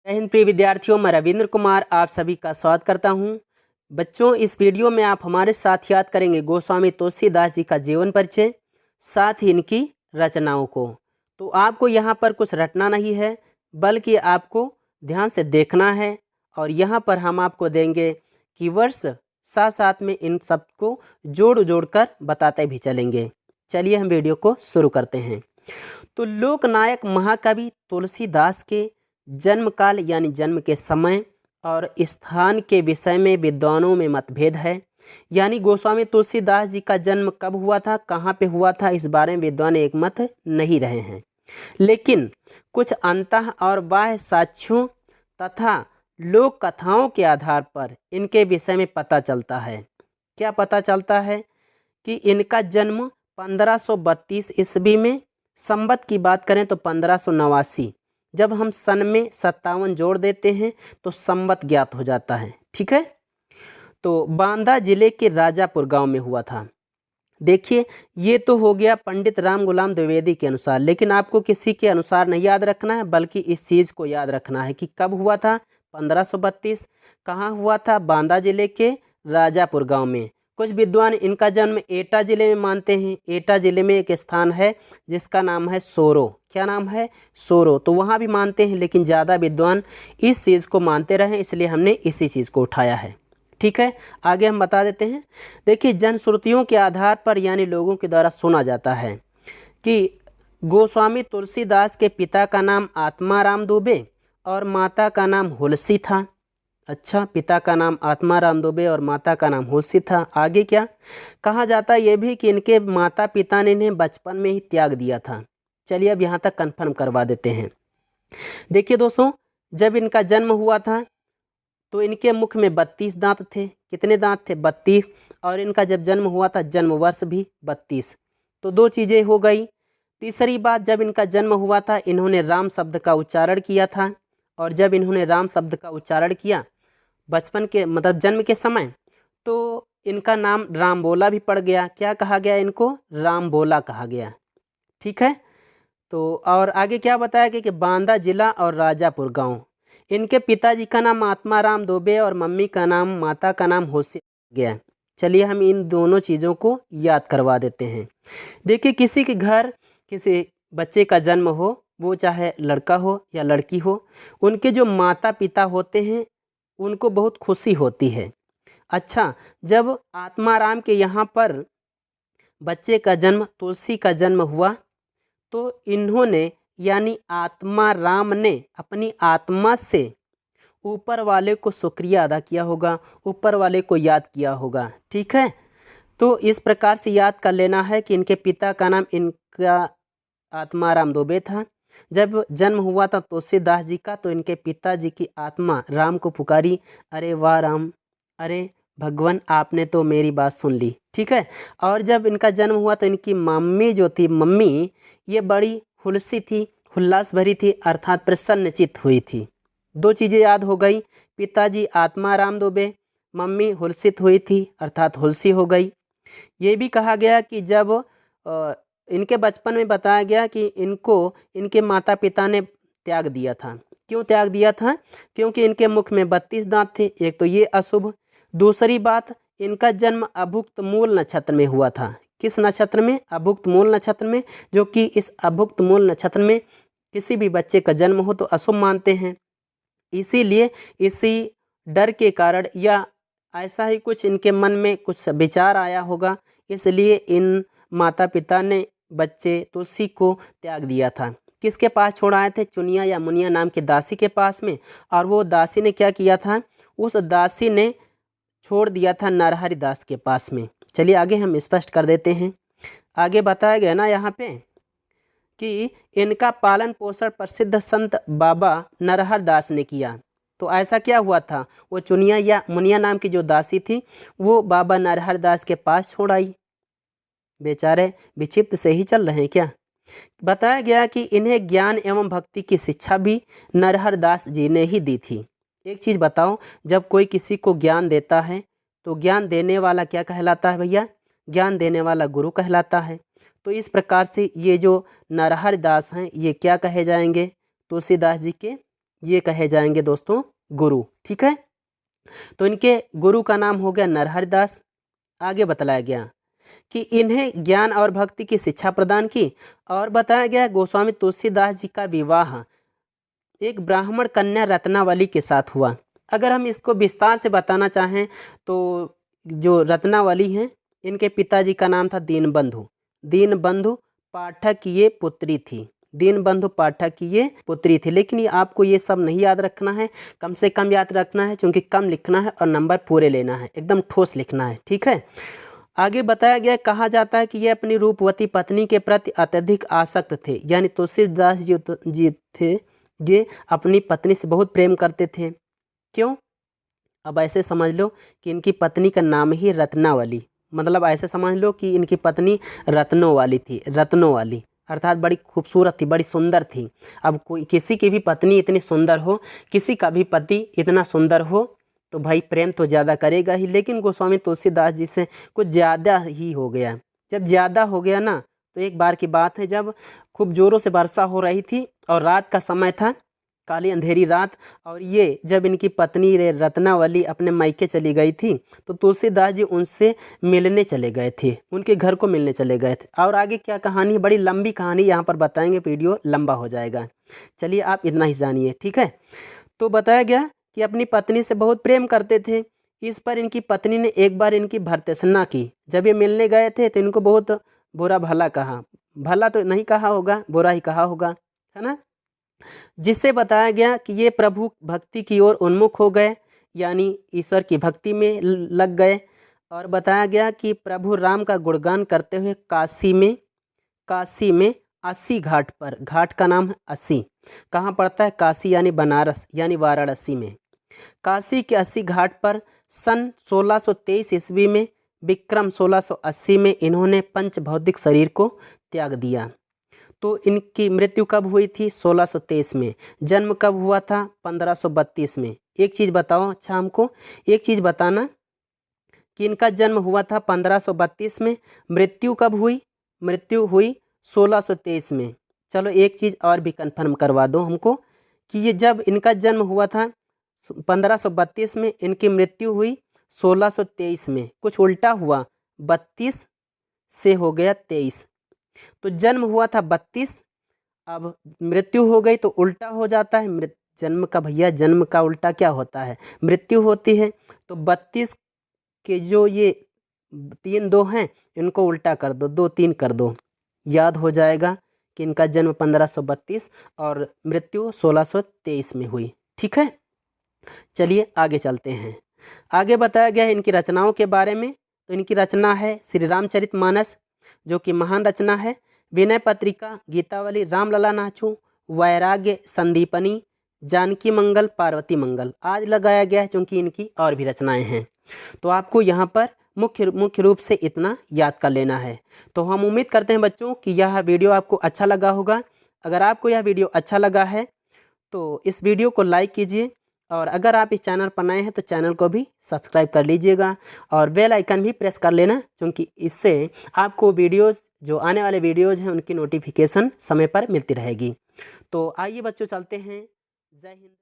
जय हिंद प्रिय विद्यार्थियों, मैं रविंद्र कुमार आप सभी का स्वागत करता हूं। बच्चों, इस वीडियो में आप हमारे साथ याद करेंगे गोस्वामी तुलसीदास जी का जीवन परिचय, साथ ही इनकी रचनाओं को। तो आपको यहाँ पर कुछ रटना नहीं है, बल्कि आपको ध्यान से देखना है। और यहाँ पर हम आपको देंगे कीवर्ड्स, साथ साथ में इन सबको जोड़ जोड़ कर बताते भी चलेंगे। चलिए हम वीडियो को शुरू करते हैं। तो लोकनायक महाकवि तुलसीदास के जन्म काल यानी जन्म के समय और स्थान के विषय में विद्वानों में मतभेद है। यानी गोस्वामी तुलसीदास जी का जन्म कब हुआ था, कहाँ पे हुआ था, इस बारे में विद्वान एक मत नहीं रहे हैं। लेकिन कुछ अंतः और बाह्य साक्ष्यों तथा लोक कथाओं के आधार पर इनके विषय में पता चलता है। क्या पता चलता है कि इनका जन्म 1532 ईस्वी में, संवत की बात करें तो 1589। जब हम सन में 57 जोड़ देते हैं तो संवत ज्ञात हो जाता है। ठीक है, तो बांदा जिले के राजापुर गांव में हुआ था। देखिए, ये तो हो गया पंडित राम गुलाम द्विवेदी के अनुसार, लेकिन आपको किसी के अनुसार नहीं याद रखना है, बल्कि इस चीज़ को याद रखना है कि कब हुआ था। 1532 कहाँ हुआ था? बांदा जिले के राजापुर गांव में। कुछ विद्वान इनका जन्म एटा जिले में मानते हैं। एटा जिले में एक स्थान है जिसका नाम है सोरो। क्या नाम है? सोरो। तो वहाँ भी मानते हैं, लेकिन ज़्यादा विद्वान इस चीज़ को मानते रहे, इसलिए हमने इसी चीज़ को उठाया है। ठीक है, आगे हम बता देते हैं। देखिए, जनश्रुतियों के आधार पर यानी लोगों के द्वारा सुना जाता है कि गोस्वामी तुलसीदास के पिता का नाम आत्माराम दुबे और माता का नाम हुलसी था। अच्छा, पिता का नाम आत्माराम दुबे और माता का नाम हुलसी था। आगे क्या कहा जाता है? ये भी कि इनके माता पिता ने इन्हें बचपन में ही त्याग दिया था। चलिए अब यहाँ तक कंफर्म करवा देते हैं। देखिए दोस्तों, जब इनका जन्म हुआ था तो इनके मुख में 32 दांत थे। कितने दांत थे? 32। और इनका जब जन्म हुआ था जन्म वर्ष भी 32। तो दो चीज़ें हो गई। तीसरी बात, जब इनका जन्म हुआ था इन्होंने राम शब्द का उच्चारण किया था। और जब इन्होंने राम शब्द का उच्चारण किया बचपन के मतलब जन्म के समय, तो इनका नाम राम बोला भी पड़ गया। क्या कहा गया? इनको राम बोला कहा गया। ठीक है, तो और आगे क्या बताया गया कि बांदा जिला और राजापुर गांव। इनके पिताजी का नाम आत्माराम दुबे और मम्मी का नाम माता का नाम होशी गया। चलिए हम इन दोनों चीज़ों को याद करवा देते हैं। देखिए, किसी के घर किसी बच्चे का जन्म हो, वो चाहे लड़का हो या लड़की हो, उनके जो माता पिता होते हैं उनको बहुत खुशी होती है। अच्छा, जब आत्माराम के यहाँ पर बच्चे का जन्म, तुलसी का जन्म हुआ, तो इन्होंने यानी आत्मा राम ने अपनी आत्मा से ऊपर वाले को शुक्रिया अदा किया होगा, ऊपर वाले को याद किया होगा। ठीक है, तो इस प्रकार से याद कर लेना है कि इनके पिता का नाम इनका आत्माराम दुबे था। जब जन्म हुआ था तुलसीदास जी का, तो इनके पिताजी की आत्मा राम को पुकारी, अरे वाह राम, अरे भगवान आपने तो मेरी बात सुन ली। ठीक है, और जब इनका जन्म हुआ तो इनकी मम्मी जो थी, मम्मी ये बड़ी हुलसी थी, उल्लास भरी थी, अर्थात प्रसन्नचित हुई थी। दो चीज़ें याद हो गई, पिताजी आत्माराम दुबे, मम्मी हुलसित हुई थी अर्थात हुलसी हो गई। ये भी कहा गया कि जब इनके बचपन में बताया गया कि इनको इनके माता पिता ने त्याग दिया था। क्यों त्याग दिया था? क्योंकि इनके मुख में 32 दांत थे। एक तो ये अशुभ, दूसरी बात इनका जन्म अभुक्त मूल नक्षत्र में हुआ था। किस नक्षत्र में? अभुक्त मूल नक्षत्र में, जो कि इस अभुक्त मूल नक्षत्र में किसी भी बच्चे का जन्म हो तो अशुभ मानते हैं। इसीलिए इसी डर के कारण या ऐसा ही कुछ इनके मन में कुछ विचार आया होगा, इसलिए इन माता पिता ने बच्चे तुलसी को त्याग दिया था। किसके पास छोड़ आए थे? चुनिया या मुनिया नाम की दासी के पास में। और वो दासी ने क्या किया था? उस दासी ने छोड़ दिया था नरहरि दास के पास में। चलिए आगे हम स्पष्ट कर देते हैं। आगे बताया गया ना यहाँ पे कि इनका पालन पोषण प्रसिद्ध संत बाबा नरहर दास ने किया। तो ऐसा क्या हुआ था? वो चुनिया या मुनिया नाम की जो दासी थी, वो बाबा नरहर दास के पास छोड़ आई। बेचारे विक्षिप्त से ही चल रहे हैं क्या? बताया गया कि इन्हें ज्ञान एवं भक्ति की शिक्षा भी नरहर दास जी ने ही दी थी। एक चीज़ बताओ, जब कोई किसी को ज्ञान देता है तो ज्ञान देने वाला क्या कहलाता है भैया? ज्ञान देने वाला गुरु कहलाता है। तो इस प्रकार से ये जो नरहर दास हैं ये क्या कहे जाएंगे? तुलसीदास जी के ये कहे जाएंगे दोस्तों गुरु। ठीक है, तो इनके गुरु का नाम हो गया नरहरि दास। आगे बताया गया कि इन्हें ज्ञान और भक्ति की शिक्षा प्रदान की, और बताया गया गोस्वामी तुलसीदास जी का विवाह एक ब्राह्मण कन्या रत्नावली के साथ हुआ। अगर हम इसको विस्तार से बताना चाहें तो जो रत्नावली हैं, इनके पिताजी का नाम था दीनबंधु। दीनबंधु पाठक की ये पुत्री थी। दीनबंधु पाठक की ये पुत्री थी। लेकिन ये आपको ये सब नहीं याद रखना है, कम से कम याद रखना है, क्योंकि कम लिखना है और नंबर पूरे लेना है, एकदम ठोस लिखना है। ठीक है, आगे बताया गया, कहा जाता है कि ये अपनी रूपवती पत्नी के प्रति अत्यधिक आसक्त थे। यानी तुलसीदास जी थे, ये अपनी पत्नी से बहुत प्रेम करते थे। क्यों? अब ऐसे समझ लो कि इनकी पत्नी का नाम ही रत्नावली, मतलब ऐसे समझ लो कि इनकी पत्नी रत्नों वाली थी। रत्नों वाली अर्थात बड़ी खूबसूरत थी, बड़ी सुंदर थी। अब कोई किसी की भी पत्नी इतनी सुंदर हो, किसी का भी पति इतना सुंदर हो, तो भाई प्रेम तो ज़्यादा करेगा ही। लेकिन गोस्वामी तुलसीदास जी से कुछ ज़्यादा ही हो गया। जब ज़्यादा हो गया ना, तो एक बार की बात है, जब खूब ज़ोरों से वर्षा हो रही थी और रात का समय था, काली अंधेरी रात, और ये जब इनकी पत्नी रत्नावली अपने मायके चली गई थी, तो तुलसीदास जी उनसे मिलने चले गए थे, उनके घर को मिलने चले गए थे। और आगे क्या कहानी, बड़ी लंबी कहानी यहाँ पर बताएंगे, वीडियो लंबा हो जाएगा। चलिए आप इतना ही जानिए। ठीक है, तो बताया गया कि अपनी पत्नी से बहुत प्रेम करते थे। इस पर इनकी पत्नी ने एक बार इनकी भर्त्सना की। जब ये मिलने गए थे तो इनको बहुत बुरा भला कहा। भला तो नहीं कहा होगा, बुरा ही कहा होगा, है ना। जिससे बताया गया कि ये प्रभु भक्ति की ओर उन्मुख हो गए, यानी ईश्वर की भक्ति में लग गए। और बताया गया कि प्रभु राम का गुणगान करते हुए काशी में 80 घाट पर, घाट का नाम है 80, कहाँ पड़ता है? काशी यानी बनारस यानी वाराणसी में। काशी के 80 घाट पर सन 1623 ईस्वी में, विक्रम 1680 में इन्होंने पंच भौतिक शरीर को त्याग दिया। तो इनकी मृत्यु कब हुई थी? 1623 में। जन्म कब हुआ था? 1532 में। एक चीज़ बताओ, अच्छा हमको एक चीज़ बताना कि इनका जन्म हुआ था 1532 में, मृत्यु कब हुई? मृत्यु हुई 1623 में। चलो एक चीज़ और भी कंफर्म करवा दो हमको कि ये जब इनका जन्म हुआ था 1532 में, इनकी मृत्यु हुई 1623 में। कुछ उल्टा हुआ, 32 से हो गया 23। तो जन्म हुआ था 32, अब मृत्यु हो गई तो उल्टा हो जाता है। जन्म का भैया, जन्म का उल्टा क्या होता है? मृत्यु होती है। तो 32 के जो ये 3 2 हैं, इनको उल्टा कर दो, 2 3 कर दो, याद हो जाएगा कि इनका जन्म 1532 और मृत्यु 1623 में हुई। ठीक है, चलिए आगे चलते हैं। आगे बताया गया है इनकी रचनाओं के बारे में। तो इनकी रचना है श्री रामचरितमानस, जो कि महान रचना है। विनय पत्रिका, गीतावली, रामलला नाचू, वैराग्य, संदीपनी, जानकी मंगल, पार्वती मंगल आज लगाया गया है, क्योंकि इनकी और भी रचनाएं हैं। तो आपको यहाँ पर मुख्य रूप से इतना याद कर लेना है। तो हम उम्मीद करते हैं बच्चों कि यह वीडियो आपको अच्छा लगा होगा। अगर आपको यह वीडियो अच्छा लगा है तो इस वीडियो को लाइक कीजिए, और अगर आप इस चैनल पर नए हैं तो चैनल को भी सब्सक्राइब कर लीजिएगा, और बेल आइकन भी प्रेस कर लेना, क्योंकि इससे आपको वीडियोज़, जो आने वाले वीडियोज़ हैं, उनकी नोटिफिकेशन समय पर मिलती रहेगी। तो आइए बच्चों, चलते हैं। जय हिंद।